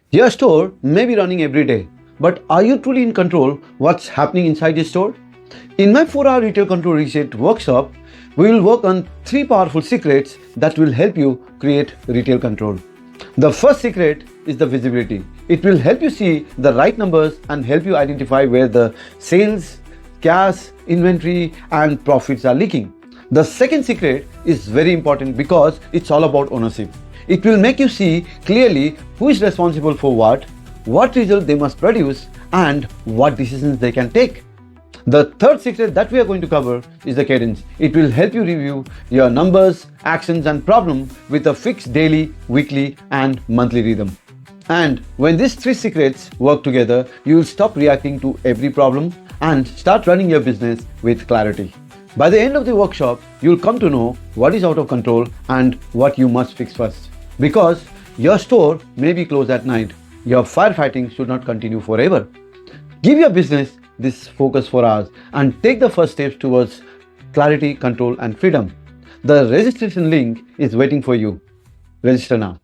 Your store may be running every day, but are you truly in control what's happening inside your store? In my 4-hour retail control reset workshop, we will work on 3 powerful secrets that will help you create retail control. The first secret is the visibility. It will help you see the right numbers and help you identify where the sales, cash, inventory and profits are leaking. The second secret is very important because it's all about ownership. It will make you see clearly who is responsible for what result they must produce, and what decisions they can take. The third secret that we are going to cover is the cadence. It will help you review your numbers, actions and problem with a fixed daily, weekly and monthly rhythm. And when these 3 secrets work together, you will stop reacting to every problem and start running your business with clarity. By the end of the workshop, you will come to know what is out of control and what you must fix first. Because your store may be closed at night, your firefighting should not continue forever. Give your business this focus for hours and take the first steps towards clarity, control and freedom. The registration link is waiting for you. Register now.